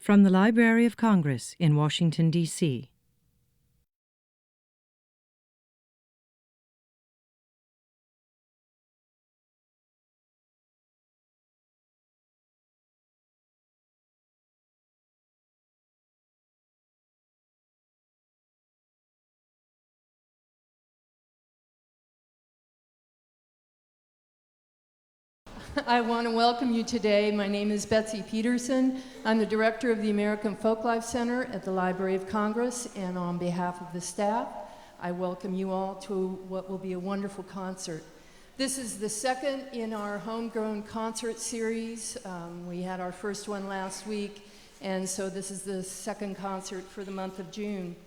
From the Library of Congress in Washington, D.C. I want to welcome you today. My name is Betsy Peterson. I'm the director of the American Folklife Center at the Library of Congress, and on behalf of the staff, I welcome you all to what will be a wonderful concert. This is the second in our homegrown concert series. We had our first one last week, and so this is the second concert for the month of June.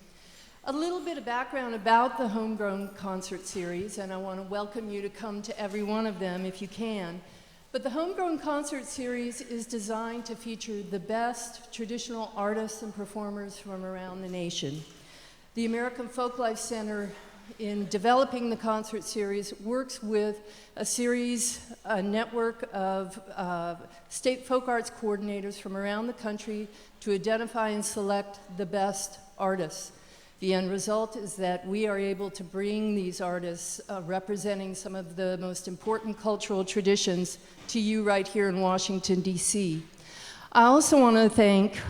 A little bit of background about the homegrown concert series, and I want to welcome you to come to every one of them if you can. But the Homegrown Concert Series is designed to feature the best traditional artists and performers from around the nation. The American Folklife Center, in developing the concert series, works with a network of state folk arts coordinators from around the country to identify and select the best artists. The end result is that we are able to bring these artists representing some of the most important cultural traditions to you right here in Washington, D.C. I also want to thank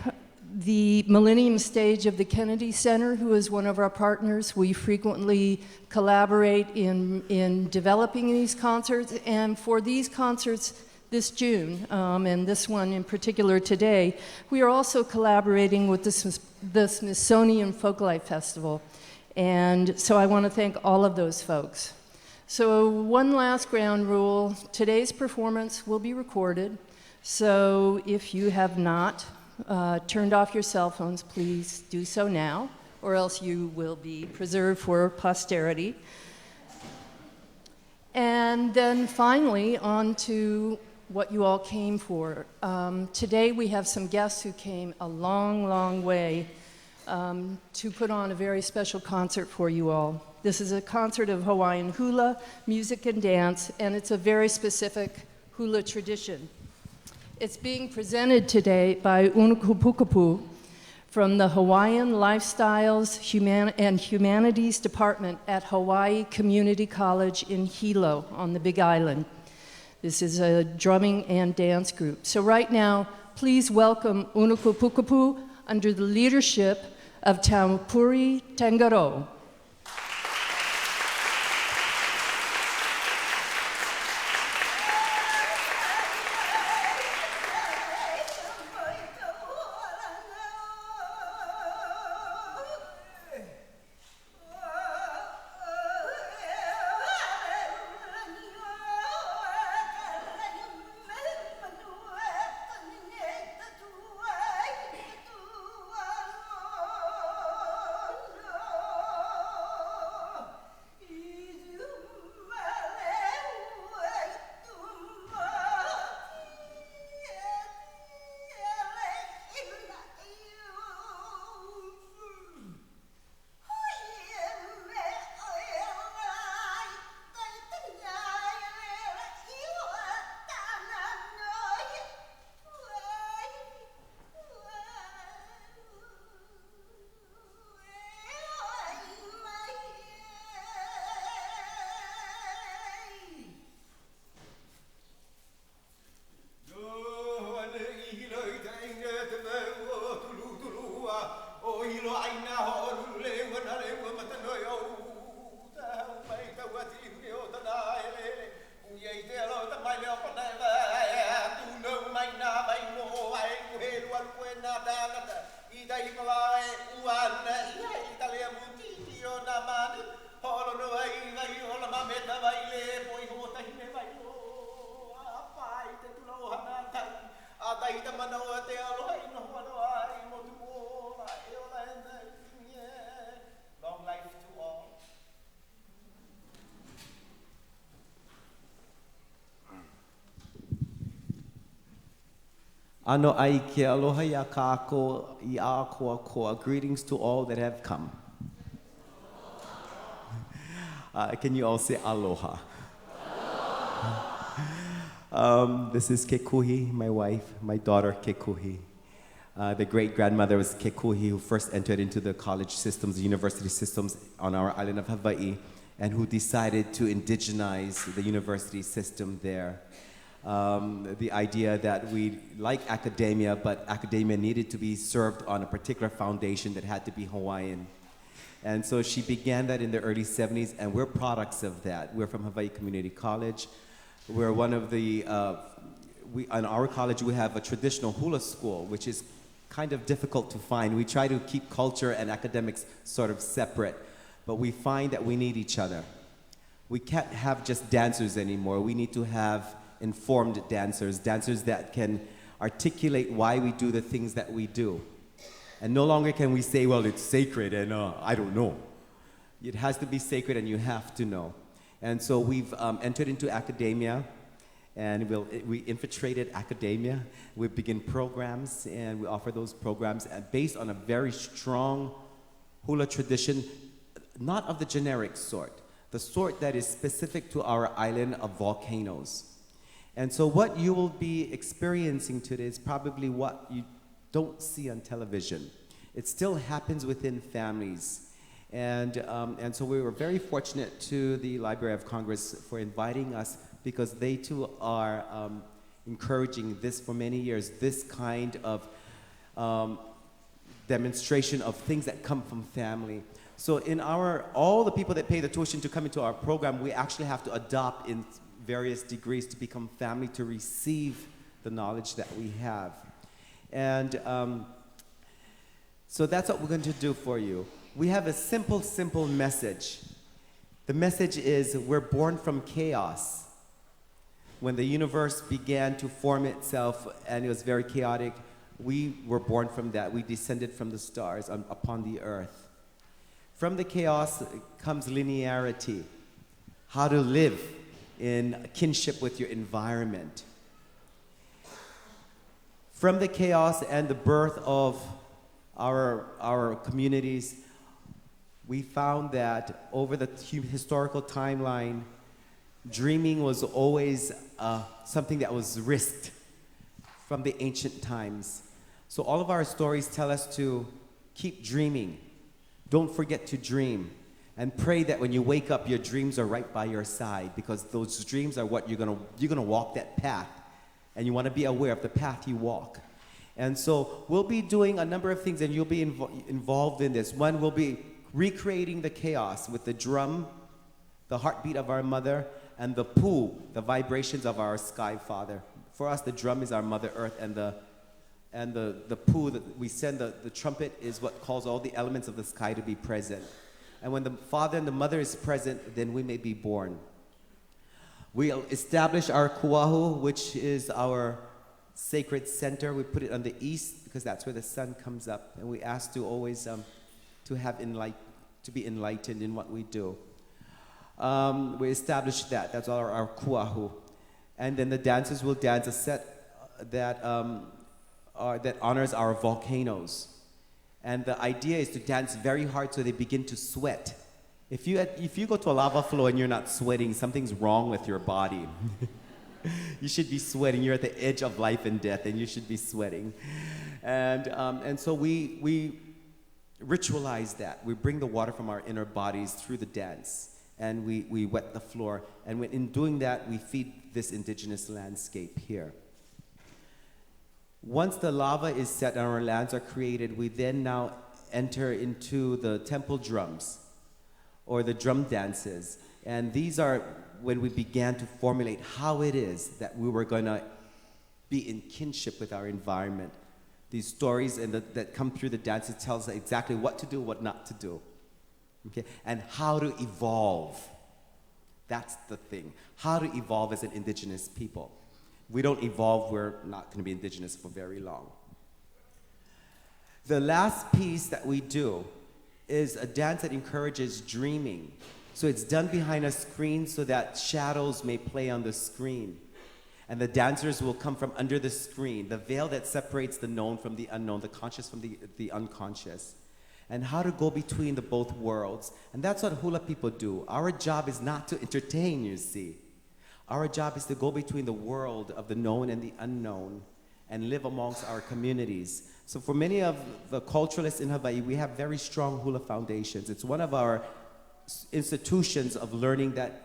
the Millennium Stage of the Kennedy Center, who is one of our partners. We frequently collaborate in developing these concerts, and for these concerts this June, and this one in particular today, we are also collaborating with the Smithsonian Folklife Festival. And so I want to thank all of those folks. So one last ground rule, today's performance will be recorded. So if you have not turned off your cell phones, please do so now, or else you will be preserved for posterity. And then finally, on to what you all came for. Today we have some guests who came a long, long way to put on a very special concert for you all. This is a concert of Hawaiian hula, music and dance, and it's a very specific hula tradition. It's being presented today by Unukupukupu from the Hawaiian Lifestyles and Humanities Department at Hawaii Community College in Hilo on the Big Island. This is a drumming and dance group. So right now, please welcome Unukupukupu under the leadership of Taupouri Tangaroto. Ano ai ke aloha ia kāko I a koa koa. Greetings to all that have come. Can you all say aloha? This is Kekuhi, my wife, my daughter Kekuhi. The great-grandmother was Kekuhi, who first entered into the college systems, the university systems on our island of Hawaii, and who decided to indigenize the university system there. The idea that we like academia, but academia needed to be served on a particular foundation that had to be Hawaiian. And so she began that in the early 70s, and we're products of that. We're from Hawaii Community College. We're one of the, on our college, we have a traditional Hula School, which is kind of difficult to find. We try to keep culture and academics sort of separate, but we find that we need each other. We can't have just dancers anymore. We need to have informed dancers, dancers that can articulate why we do the things that we do. And no longer can we say, well, it's sacred and I don't know. It has to be sacred and you have to know. And so we've entered into academia, and we infiltrated academia. We begin programs, and we offer those programs based on a very strong hula tradition, not of the generic sort, the sort that is specific to our island of volcanoes. And so what you will be experiencing today is probably what you don't see on television. It still happens within families. And so we were very fortunate to the Library of Congress for inviting us, because they too are encouraging this for many years, this kind of demonstration of things that come from family. So in all the people that pay the tuition to come into our program, we actually have to adopt in various degrees to become family, to receive the knowledge that we have. And so that's what we're going to do for you. We have a simple, simple message. The message is we're born from chaos. When the universe began to form itself and it was very chaotic, we were born from that. We descended from the stars upon the earth. From the chaos comes linearity, how to live in kinship with your environment. From the chaos and the birth of our communities, we found that over the historical timeline, dreaming was always something that was risked from the ancient times. So all of our stories tell us to keep dreaming. Don't forget to dream. And pray that when you wake up, your dreams are right by your side, because those dreams are what you're gonna walk that path. And you wanna be aware of the path you walk. And so we'll be doing a number of things, and you'll be involved in this. One, we'll be recreating the chaos with the drum, the heartbeat of our mother, and the pu, the vibrations of our sky father. For us, the drum is our Mother Earth, and the pu that we send, the trumpet, is what calls all the elements of the sky to be present. And when the father and the mother is present, then we may be born. We'll establish our kuahu, which is our sacred center. We put it on the east because that's where the sun comes up, and we ask to always to be enlightened in what we do. We establish that. That's our kuahu. And then the dancers will dance a set that honors our volcanoes. And the idea is to dance very hard so they begin to sweat. If you go to a lava flow and you're not sweating, something's wrong with your body. You should be sweating. You're at the edge of life and death, and you should be sweating. And so we ritualize that. We bring the water from our inner bodies through the dance, and we wet the floor. And in doing that, we feed this indigenous landscape here. Once the lava is set and our lands are created, we then now enter into the temple drums, or the drum dances. And these are when we began to formulate how it is that we were going to be in kinship with our environment. These stories that come through the dances tell us exactly what to do, what not to do. Okay? And how to evolve. That's the thing. How to evolve as an indigenous people. If we don't evolve, we're not going to be indigenous for very long. The last piece that we do is a dance that encourages dreaming. So it's done behind a screen so that shadows may play on the screen. And the dancers will come from under the screen, the veil that separates the known from the unknown, the conscious from the unconscious. And how to go between the both worlds. And that's what hula people do. Our job is not to entertain, you see. Our job is to go between the world of the known and the unknown, and live amongst our communities. So for many of the culturalists in Hawaii, we have very strong hula foundations. It's one of our institutions of learning that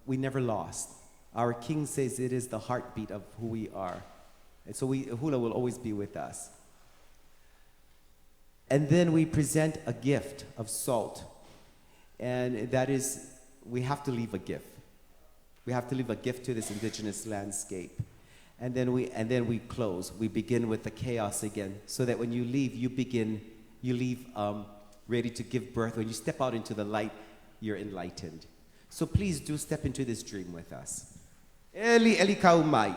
we never lost. Our king says it is the heartbeat of who we are. And so hula will always be with us. And then we present a gift of salt. And that is, we have to leave a gift. We have to leave a gift to this indigenous landscape. And then we close. We begin with the chaos again, so that when you leave, you leave ready to give birth. When you step out into the light, you're enlightened. So please do step into this dream with us. Eli Eli Kaumai.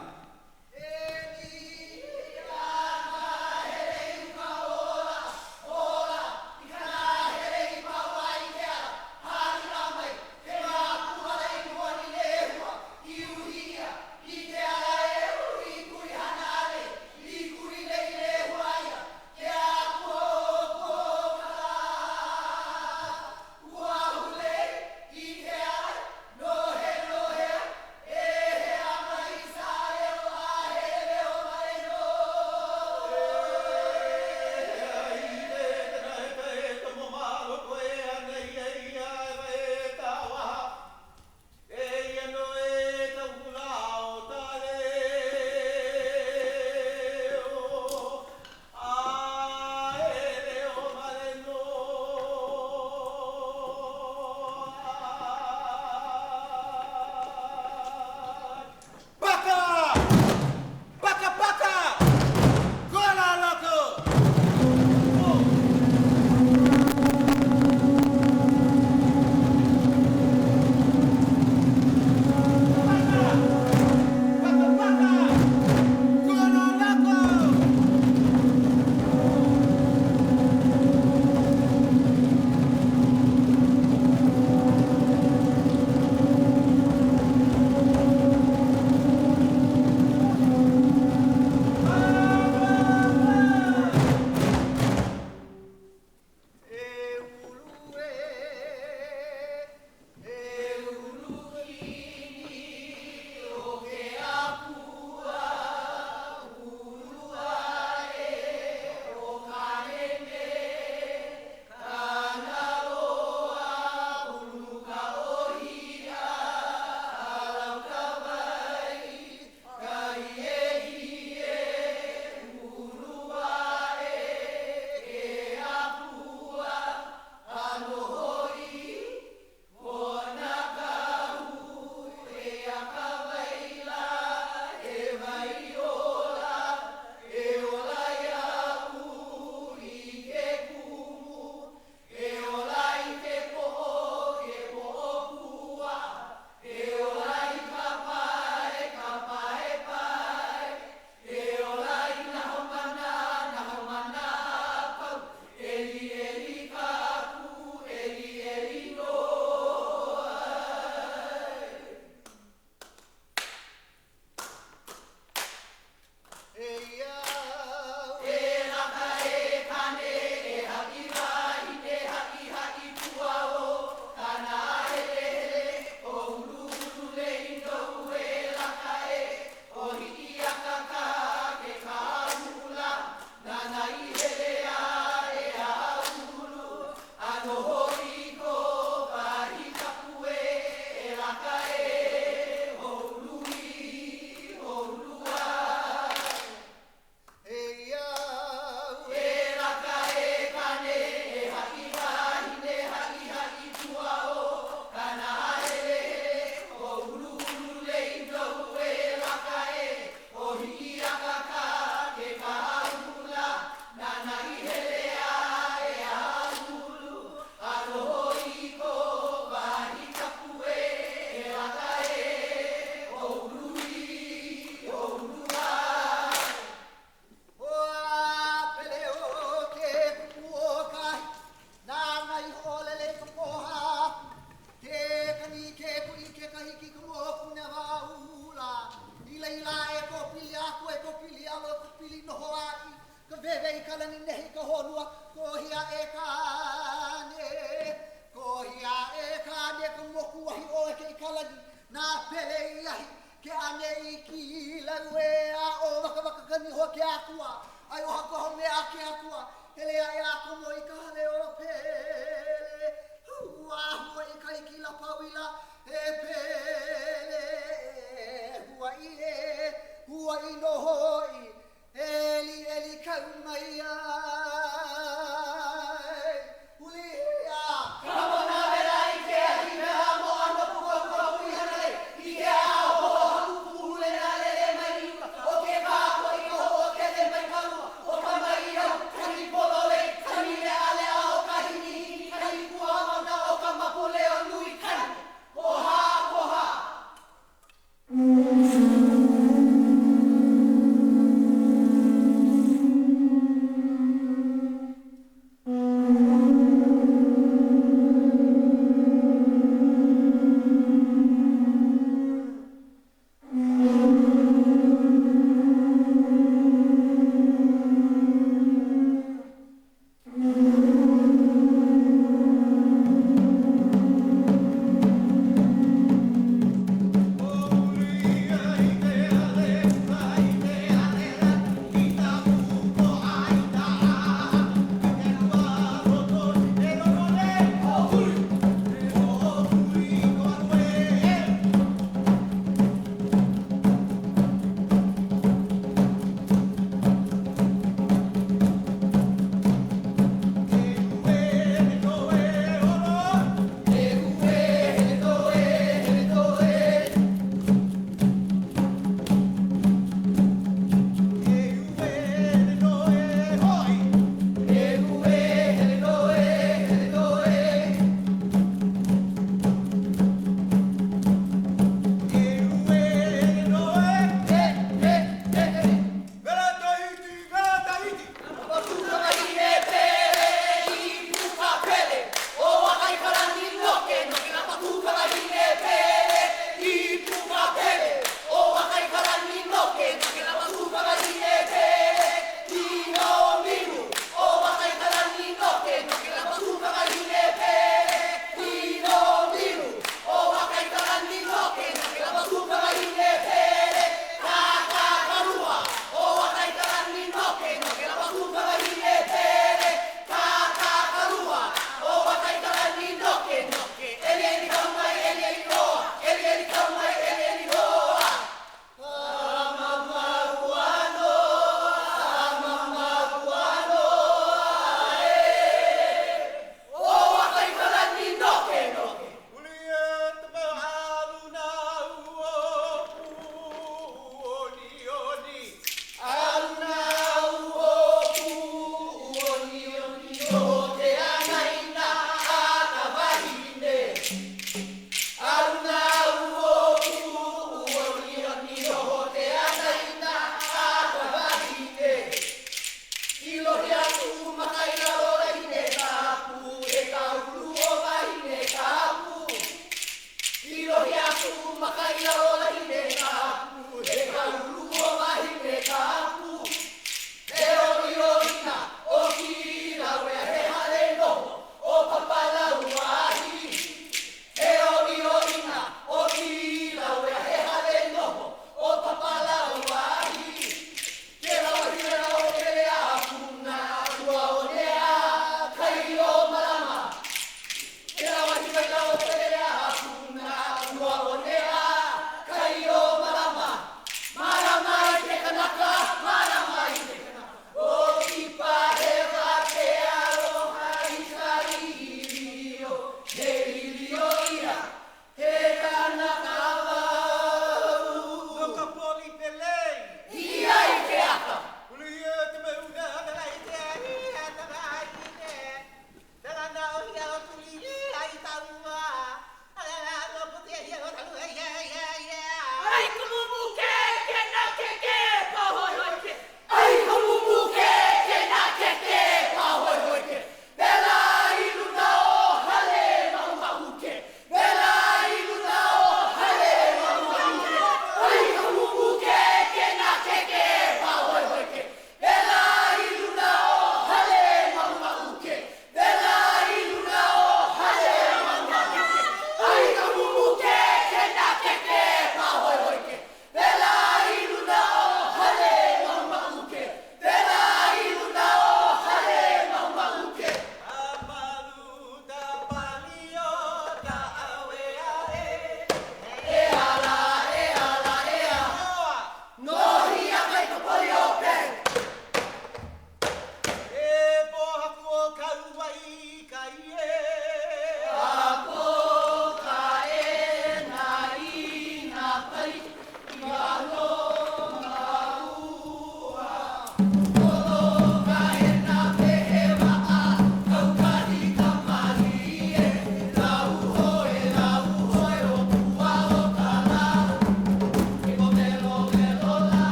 ke ane I ki lau e a o wakawakakani ho ke akua. Ai o hako ho mea ke akua. Hele a e ako mo I ka hale o Pele. Hua hua I ka iki la pauila e Pele. Hua I no hoi. Eli eli kaumai ai. Hulia. Kamo na vera I ke ahi mea mo ano pukapukapu I hanai. I ke ao Unukupukupu na lele mai niuka. O ke kako I ko o ke le mai kaua. O ka mai au kani polole. Kani le ale a o ka hini hini. Kani kua manda o ka mapole o nui kani. Poha poha.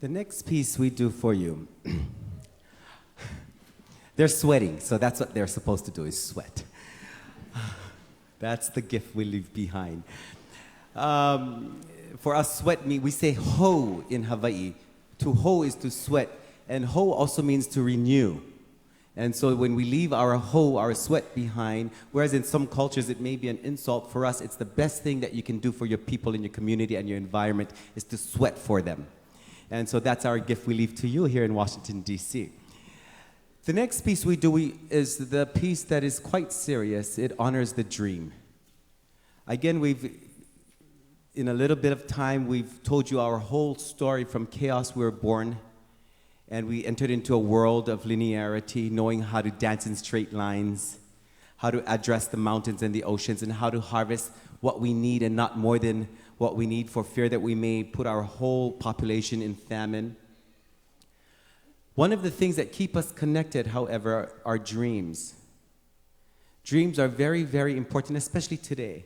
The next piece we do for you, they're sweating, so that's what they're supposed to do, is sweat. That's the gift we leave behind. For us, sweat means, we say ho in Hawaii. To ho is to sweat, and ho also means to renew. And so when we leave our ho, our sweat behind, whereas in some cultures it may be an insult, for us it's the best thing that you can do for your people in your community and your environment is to sweat for them. And so that's our gift we leave to you here in Washington, D.C. The next piece we do is the piece that is quite serious. It honors the dream. Again, in a little bit of time, we've told you our whole story. From chaos we were born, and we entered into a world of linearity, knowing how to dance in straight lines, how to address the mountains and the oceans, and how to harvest what we need and not more than what we need, for fear that we may put our whole population in famine. One of the things that keep us connected, however, are dreams. Dreams are very, very important, especially today.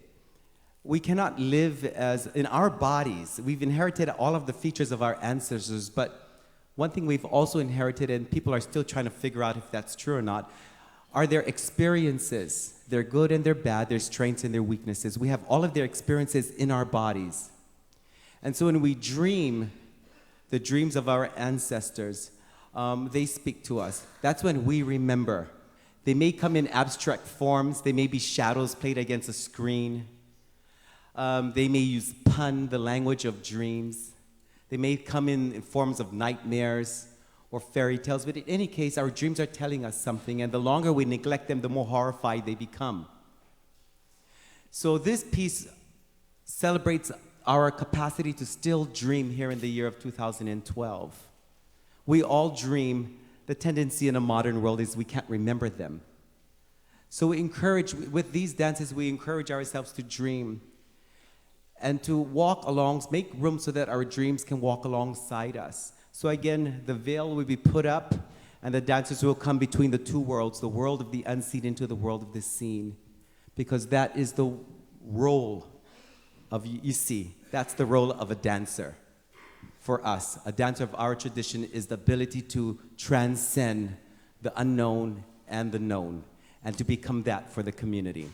We cannot live as, in our bodies, we've inherited all of the features of our ancestors, but one thing we've also inherited, and people are still trying to figure out if that's true or not, are their experiences. They're good and they're bad, their strengths and their weaknesses. We have all of their experiences in our bodies. And so when we dream the dreams of our ancestors, they speak to us. That's when we remember. They may come in abstract forms. They may be shadows played against a screen. They may use pun, the language of dreams. They may come in forms of nightmares or fairy tales, but in any case, our dreams are telling us something, and the longer we neglect them, the more horrified they become. So this piece celebrates our capacity to still dream here in the year of 2012. We all dream. The tendency in a modern world is we can't remember them. So we encourage, with these dances, we encourage ourselves to dream and to walk along, make room so that our dreams can walk alongside us. So again, the veil will be put up, and the dancers will come between the two worlds, the world of the unseen into the world of the seen, because that is the role of, you see, that's the role of a dancer. For us, a dancer of our tradition is the ability to transcend the unknown and the known, and to become that for the community.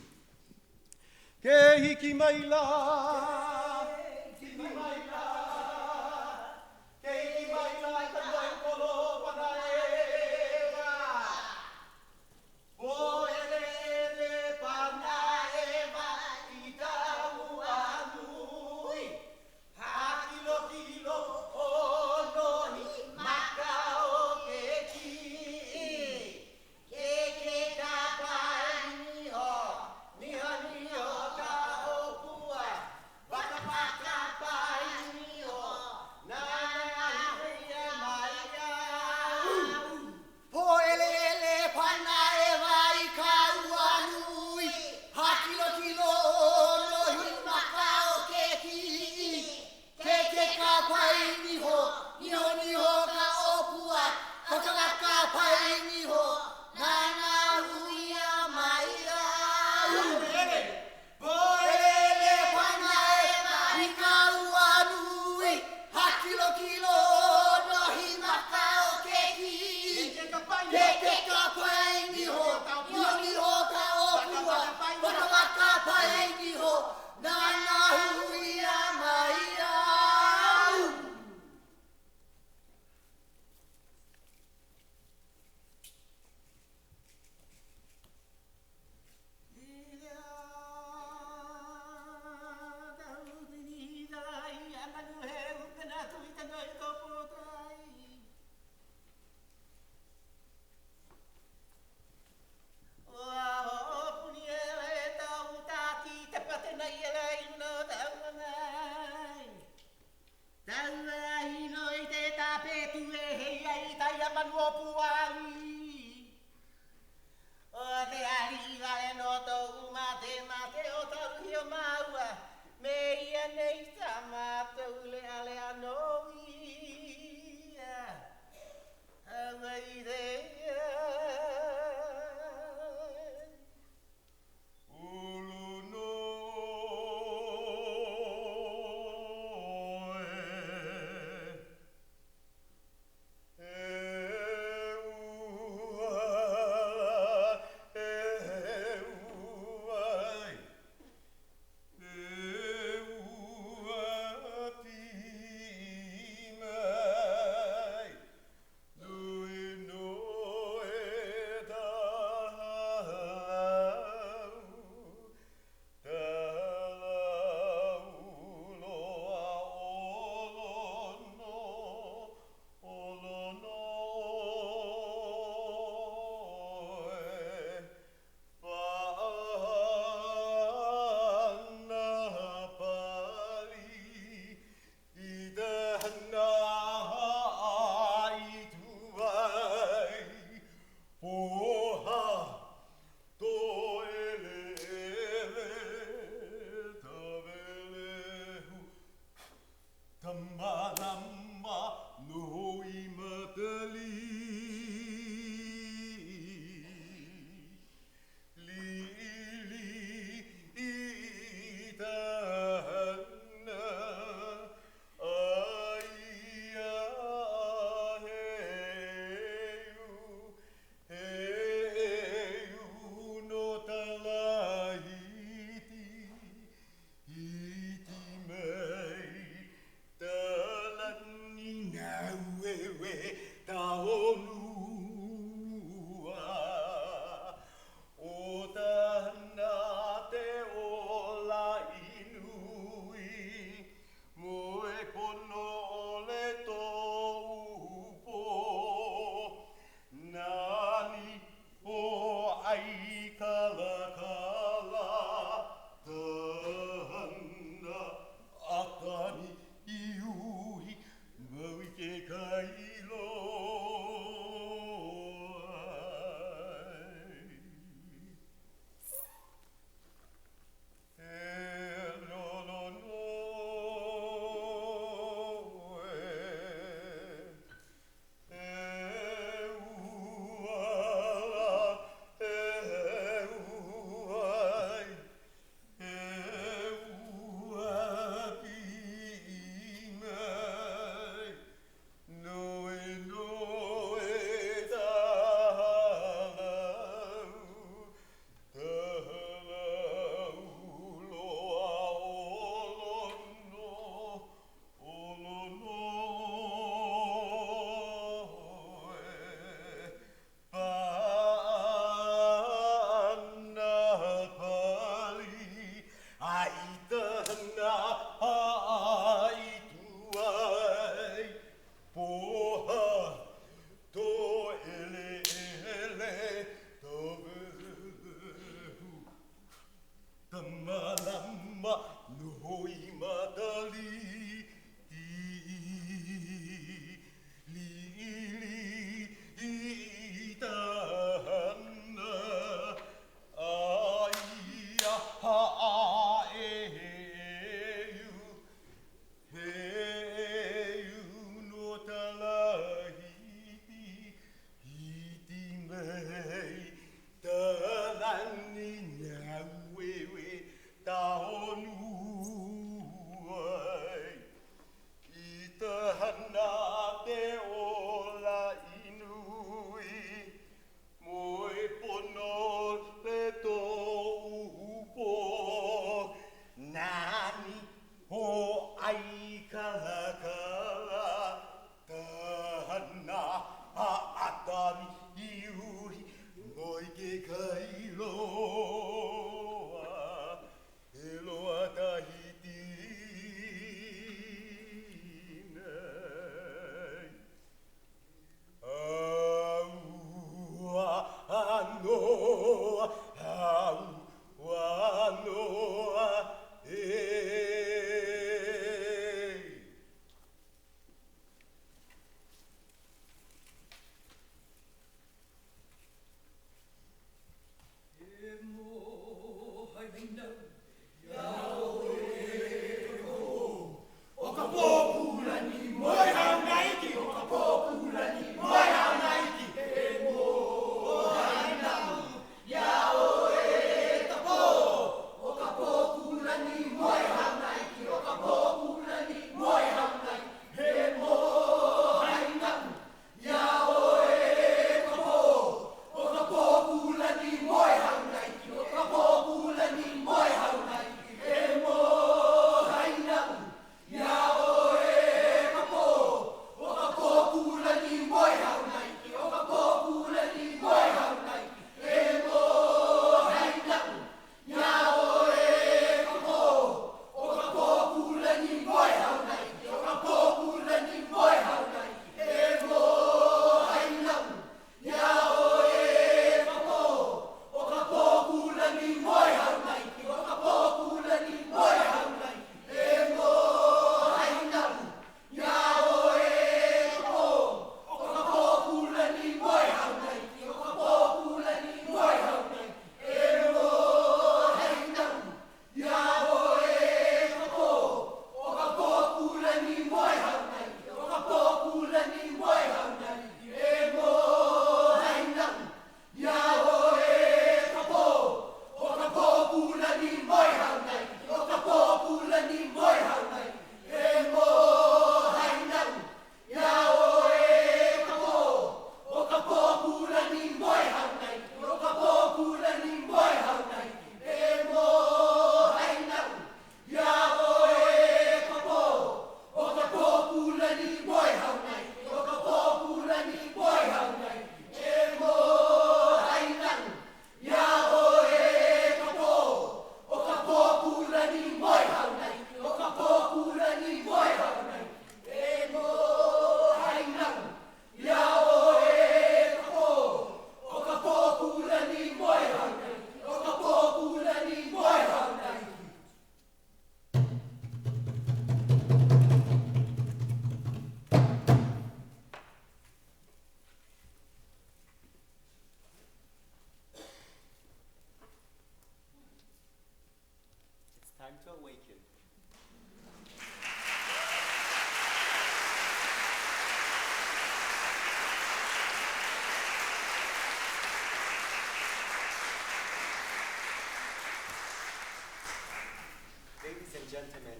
gentlemen,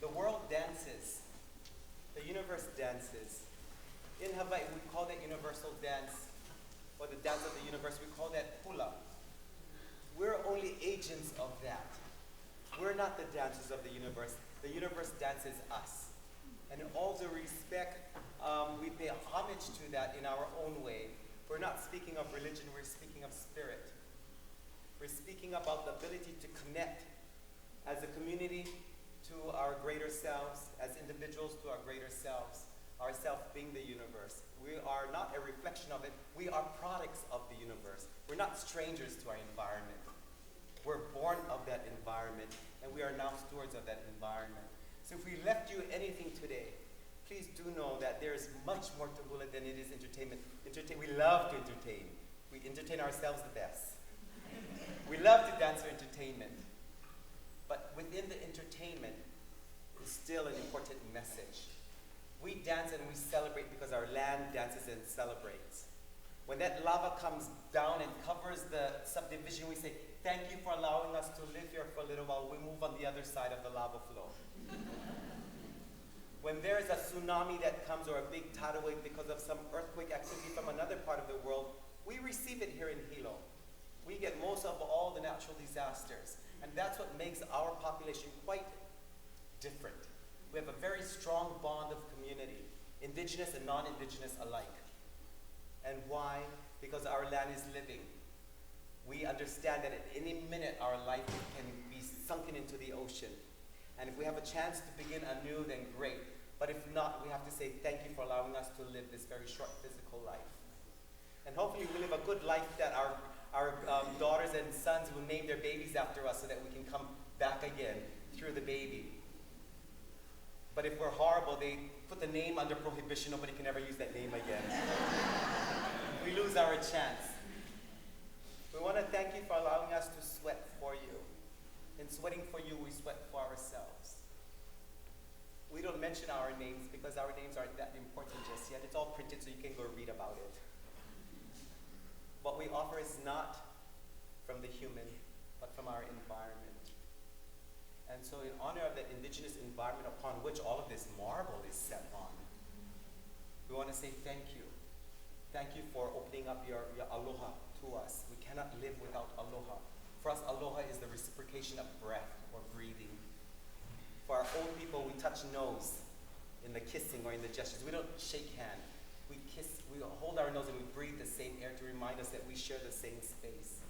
the world dances. The universe dances. In Hawaii, we call that universal dance, or the dance of the universe, we call that hula. We're only agents of that. We're not the dancers of the universe. The universe dances us. And in all due respect, we pay homage to that in our own way. We're not speaking of religion, we're speaking of spirit. We're speaking about the ability to connect as a community to our greater selves, as individuals to our greater selves, ourself being the universe. We are not a reflection of it, we are products of the universe. We're not strangers to our environment. We're born of that environment, and we are now stewards of that environment. So if we left you anything today, please do know that there is much more to hula than it is entertainment. We love to entertain. We entertain ourselves the best. We love to dance for entertainment. But within the entertainment is still an important message. We dance and we celebrate because our land dances and celebrates. When that lava comes down and covers the subdivision, we say, thank you for allowing us to live here for a little while. We move on the other side of the lava flow. When there is a tsunami that comes or a big tidal wave because of some earthquake activity from another part of the world, we receive it here in Hilo. We get most of all the natural disasters. And that's what makes our population quite different. We have a very strong bond of community, indigenous and non-indigenous alike. And why? Because our land is living. We understand that at any minute our life can be sunken into the ocean. And if we have a chance to begin anew, then great. But if not, we have to say thank you for allowing us to live this very short physical life. And hopefully we live a good life that our daughters and sons will name their babies after us so that we can come back again through the baby. But if we're horrible, they put the name under prohibition. Nobody can ever use that name again. We lose our chance. We want to thank you for allowing us to sweat for you. In sweating for you, we sweat for ourselves. We don't mention our names because our names aren't that important just yet. It's all printed so you can go read about it. What we offer is not from the human, but from our environment. And so in honor of the indigenous environment upon which all of this marble is set on, we want to say thank you. Thank you for opening up your aloha to us. We cannot live without aloha. For us, aloha is the reciprocation of breath or breathing. For our old people, we touch nose in the kissing or in the gestures. We don't shake hand. We kiss, we hold our nose and we breathe the same air to remind us that we share the same space.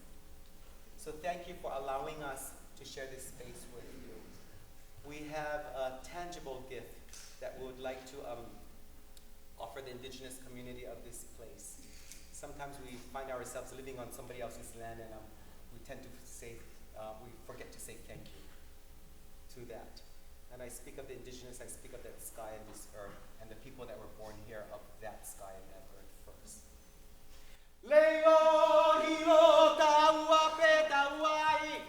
So thank you for allowing us to share this space with you. We have a tangible gift that we would like to offer the indigenous community of this place. Sometimes we find ourselves living on somebody else's land and we tend to say, we forget to say thank you to that. And I speak of the indigenous, I speak of that sky and this earth, and the people that were born here of that sky and that earth first. Leo, Hilo, Taua, Peta, Hawaii.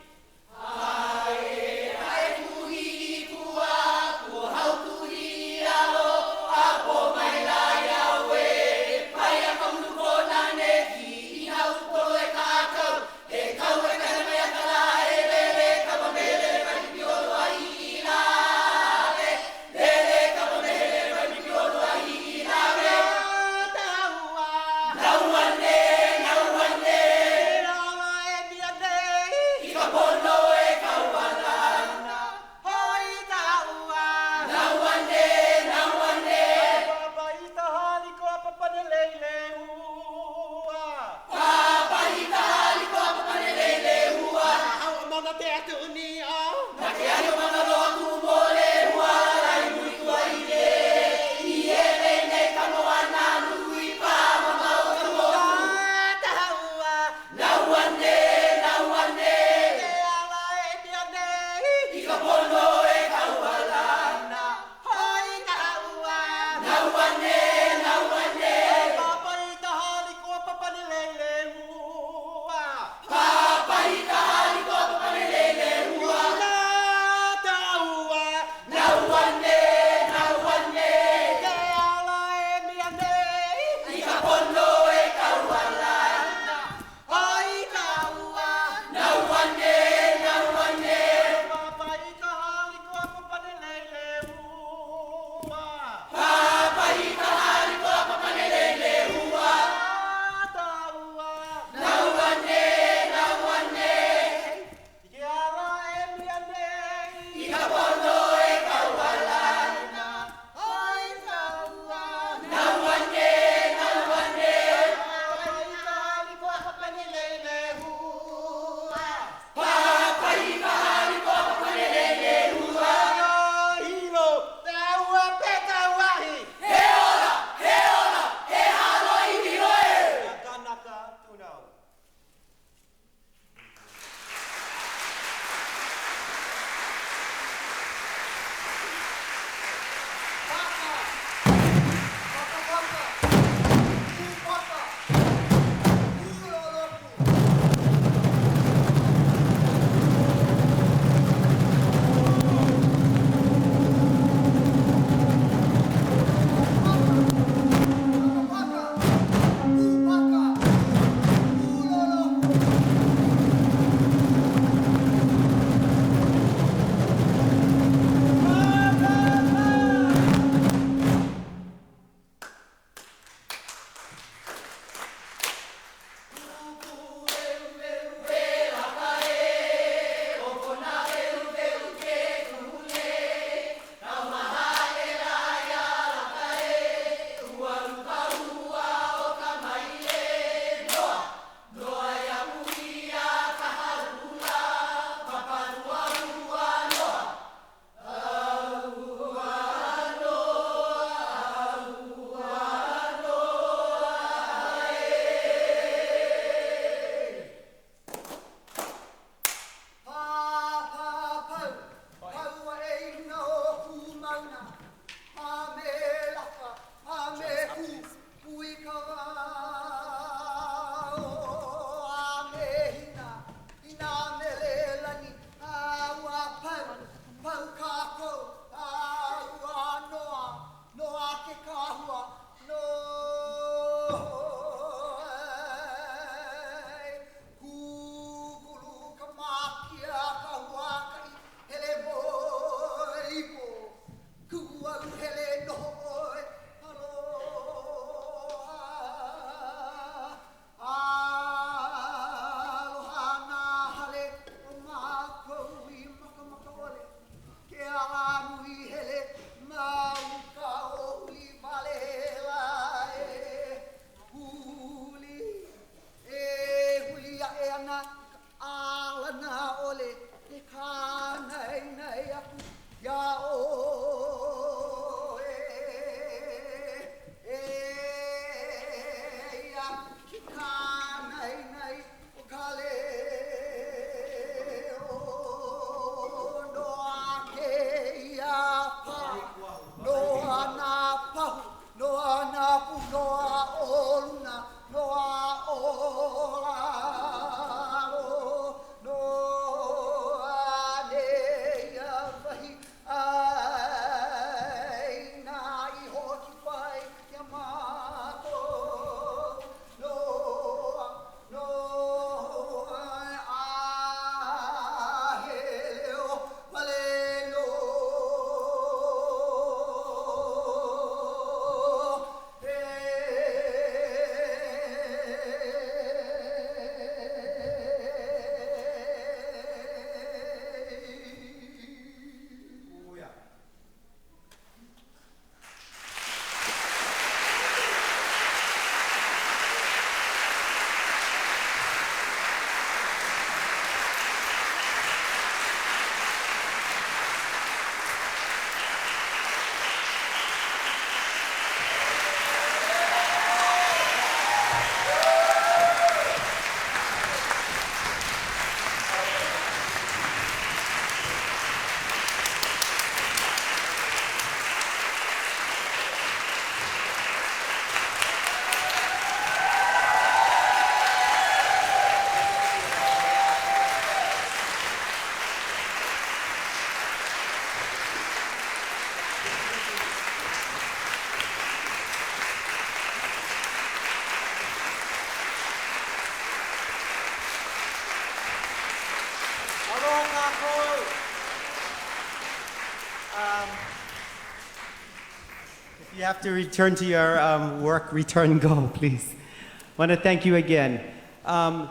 You have to return to your work, return, go, please. I want to thank you again. The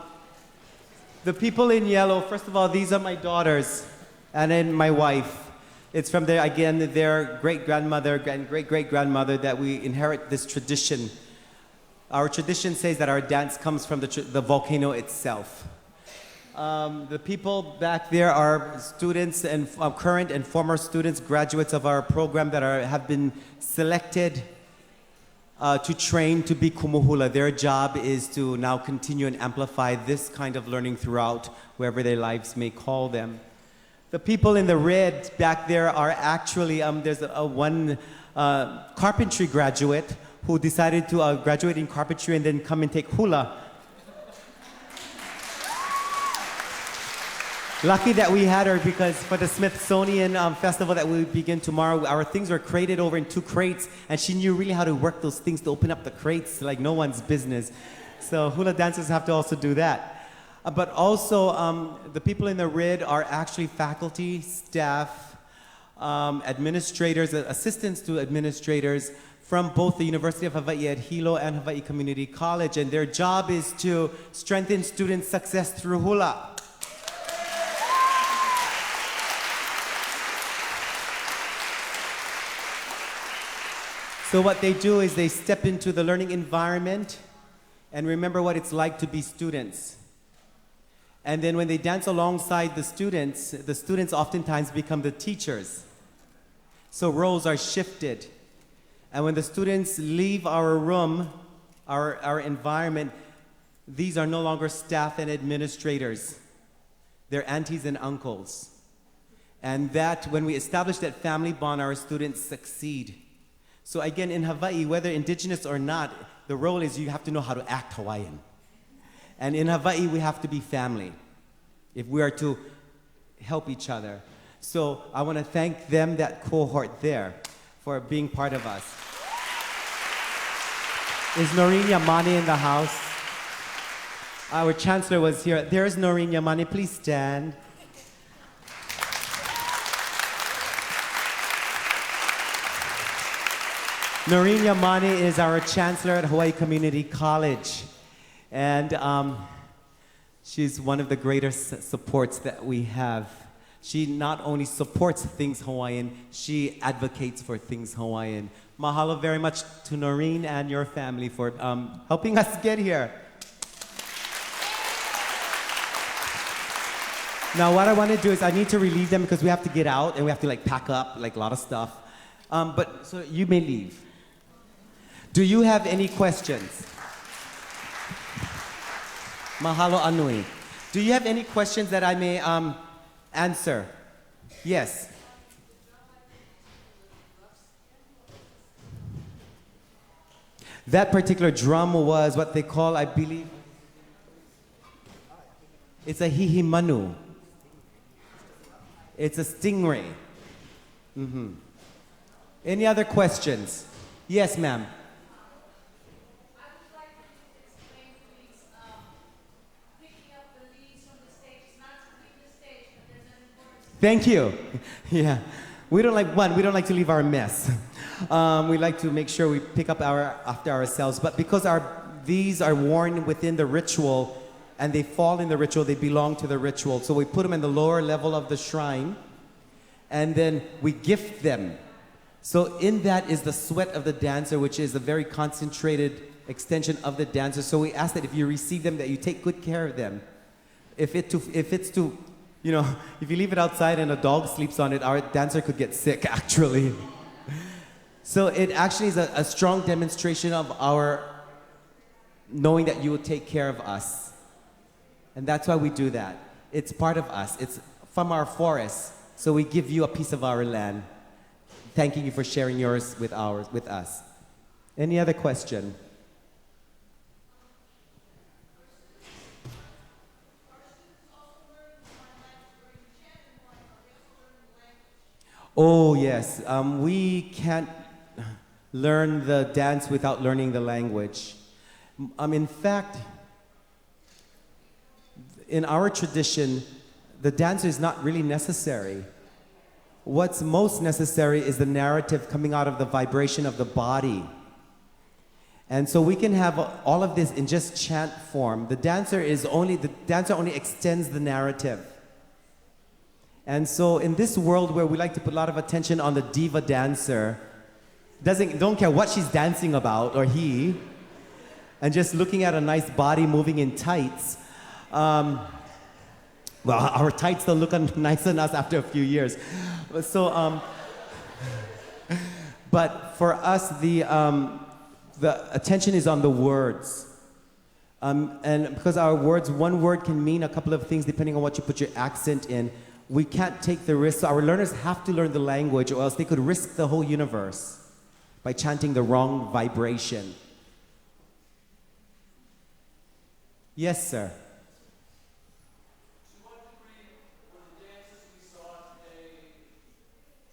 people in yellow, first of all, these are my daughters, and then my wife. It's from their, again, their great-grandmother and great-great-grandmother that we inherit this tradition. Our tradition says that our dance comes from the volcano itself. The people back there are students and current and former students, graduates of our program that have been selected to train to be kumu hula. Their job is to now continue and amplify this kind of learning throughout wherever their lives may call them. The people in the red back there are actually, there's one carpentry graduate who decided to graduate in carpentry and then come and take hula. Lucky that we had her, because for the Smithsonian festival that will begin tomorrow, our things were crated over in 2 crates, and she knew really how to work those things to open up the crates like no one's business. So hula dancers have to also do that. But also, the people in the red are actually faculty, staff, administrators, assistants to administrators from both the University of Hawaii at Hilo and Hawaii Community College, and their job is to strengthen student success through hula. So what they do is they step into the learning environment and remember what it's like to be students. And then when they dance alongside the students oftentimes become the teachers. So roles are shifted. And when the students leave our room, our environment, these are no longer staff and administrators. They're aunties and uncles. And that, when we establish that family bond, our students succeed. So again, in Hawaii, whether indigenous or not, the role is you have to know how to act Hawaiian. And in Hawaii, we have to be family if we are to help each other. So I want to thank them, that cohort there, for being part of us. Is Noreen Yamani in the house? Our chancellor was here. There's Noreen Yamani. Please stand. Noreen Yamani is our chancellor at Hawaii Community College. And she's one of the greatest supports that we have. She not only supports things Hawaiian, she advocates for things Hawaiian. Mahalo very much to Noreen and your family for helping us get here. Now what I want to do is I need to relieve them because we have to get out and we have to pack up a lot of stuff. But so you may leave. Do you have any questions? Mahalo Anui. Do you have any questions that I may answer? Yes. That particular drum was what they call, I believe, it's a hihimanu. It's a stingray. Mm-hmm. Any other questions? Yes, ma'am. Thank you. Yeah. We don't like to leave our mess. We like to make sure we pick up after ourselves. But because these are worn within the ritual and they fall in the ritual, they belong to the ritual. So we put them in the lower level of the shrine and then we gift them. So in that is the sweat of the dancer, which is a very concentrated extension of the dancer. So we ask that if you receive them, that you take good care of them. If you leave it outside and a dog sleeps on it, our dancer could get sick, actually. So it actually is a strong demonstration of our knowing that you will take care of us. And that's why we do that. It's part of us. It's from our forest. So we give you a piece of our land, thanking you for sharing yours with us. Any other question? Oh, yes. We can't learn the dance without learning the language. In fact, in our tradition, the dance is not really necessary. what's most necessary is the narrative coming out of the vibration of the body. And so we can have all of this in just chant form. The dancer only extends the narrative. And so in this world where we like to put a lot of attention on the diva dancer, don't care what she's dancing about, or he, and just looking at a nice body moving in tights, well, our tights don't look nice on us after a few years. So, but for us, the attention is on the words. And because our words, one word can mean a couple of things depending on what you put your accent in. We can't take the risk. So our learners have to learn the language, or else they could risk the whole universe by chanting the wrong vibration. Yes, sir. To what degree were the dances we saw today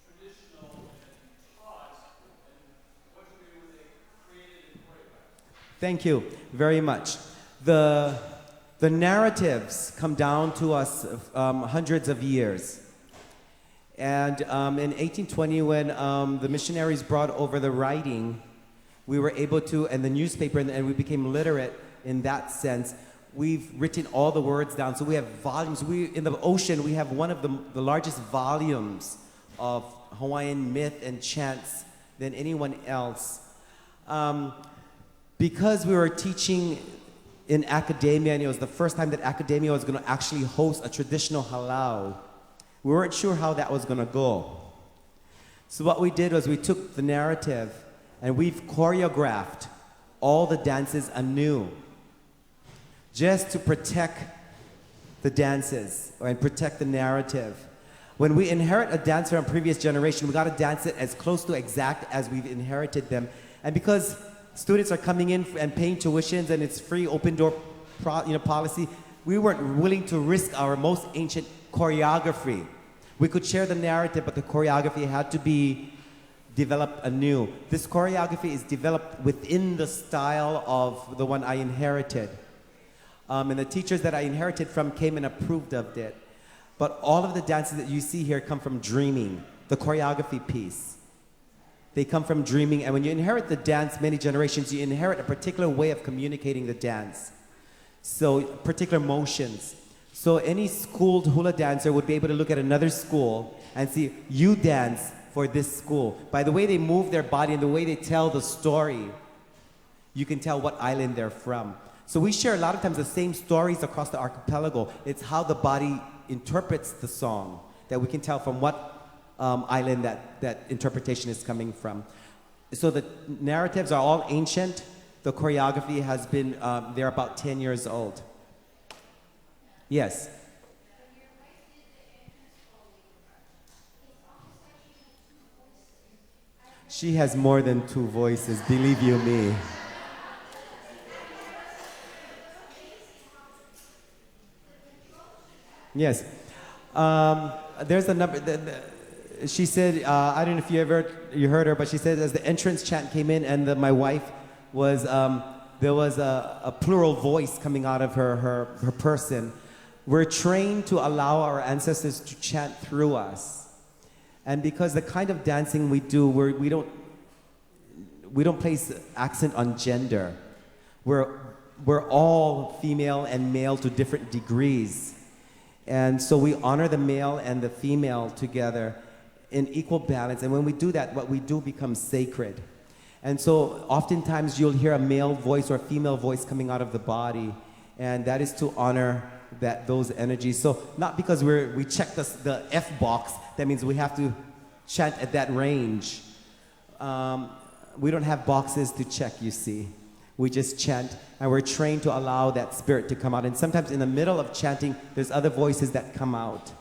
traditional and taught, and what degree were they created and choreographed? Thank you very much. The narratives come down to us hundreds of years. And in 1820, when the missionaries brought over the writing, we were able to, and the newspaper, and we became literate in that sense. We've written all the words down, so we have volumes. In the ocean, we have one of the largest volumes of Hawaiian myth and chants than anyone else. Because we were teaching in academia, and it was the first time that academia was going to actually host a traditional halau, we weren't sure how that was going to go. So what we did was we took the narrative and we've choreographed all the dances anew, just to protect the dances and protect the narrative. When we inherit a dance from a previous generation, we got to dance it as close to exact as we've inherited them. And because students are coming in and paying tuitions and it's free open door policy, we weren't willing to risk our most ancient choreography. We could share the narrative, but the choreography had to be developed anew. This choreography is developed within the style of the one I inherited. And the teachers that I inherited from came and approved of it. But all of the dances that you see here come from dreaming, the choreography piece. They come from dreaming, and when you inherit the dance many generations, you inherit a particular way of communicating the dance. So particular motions. So any schooled hula dancer would be able to look at another school and see, you dance for this school. By the way they move their body and the way they tell the story, you can tell what island they're from. So we share a lot of times the same stories across the archipelago. It's how the body interprets the song that we can tell from what island that interpretation is coming from. So the narratives are all ancient. The choreography has been, they're about 10 years old. Yes. She has more than 2 voices, believe you me. Yes. There's a number. She said, I don't know if you heard her, but she said as the entrance chant came in and my wife was, there was a plural voice coming out of her person. We're trained to allow our ancestors to chant through us. And because the kind of dancing we do, we don't place accent on gender. We're all female and male to different degrees. And so we honor the male and the female together in equal balance. And when we do that, what we do becomes sacred. And so oftentimes you'll hear a male voice or a female voice coming out of the body. And that is to honor those energies. So not because we check the F box, that means we have to chant at that range. We don't have boxes to check, you see. We just chant, and we're trained to allow that spirit to come out. And sometimes in the middle of chanting, there's other voices that come out.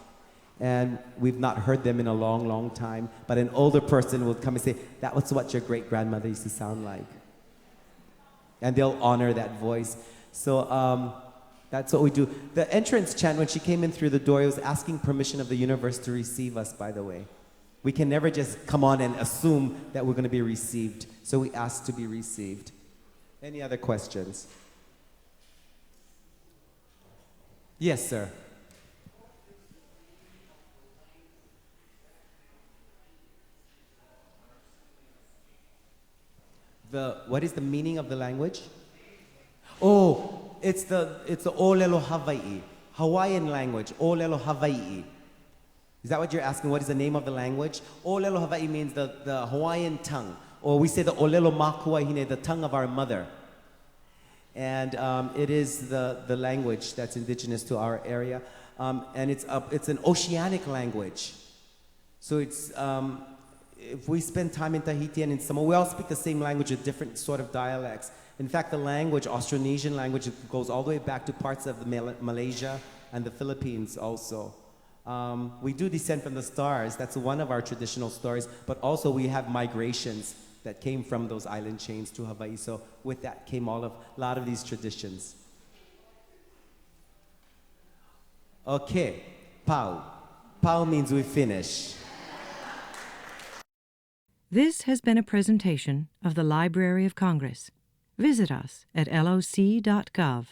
And we've not heard them in a long, long time. But an older person will come and say, that was what your great-grandmother used to sound like. And they'll honor that voice. So that's what we do. The entrance chant, when she came in through the door, it was asking permission of the universe to receive us, by the way. We can never just come on and assume that we're going to be received. So we ask to be received. Any other questions? Yes, sir. what is the meaning of the language? Oh, it's the Olelo Hawaii, Hawaiian language, Olelo Hawaii. Is that what you're asking? What is the name of the language? Olelo Hawaii means the Hawaiian tongue, or we say the Olelo Makuahine, the tongue of our mother. And it is the language that's indigenous to our area. And it's an oceanic language. So it's, if we spend time in Tahiti and in Samoa, we all speak the same language with different sort of dialects. In fact, the language, Austronesian language, goes all the way back to parts of Malaysia and the Philippines also. We do descend from the stars. That's one of our traditional stories. But also we have migrations that came from those island chains to Hawaii. So with that came a lot of these traditions. Okay, pau. Pau means we finish. This has been a presentation of the Library of Congress. Visit us at loc.gov.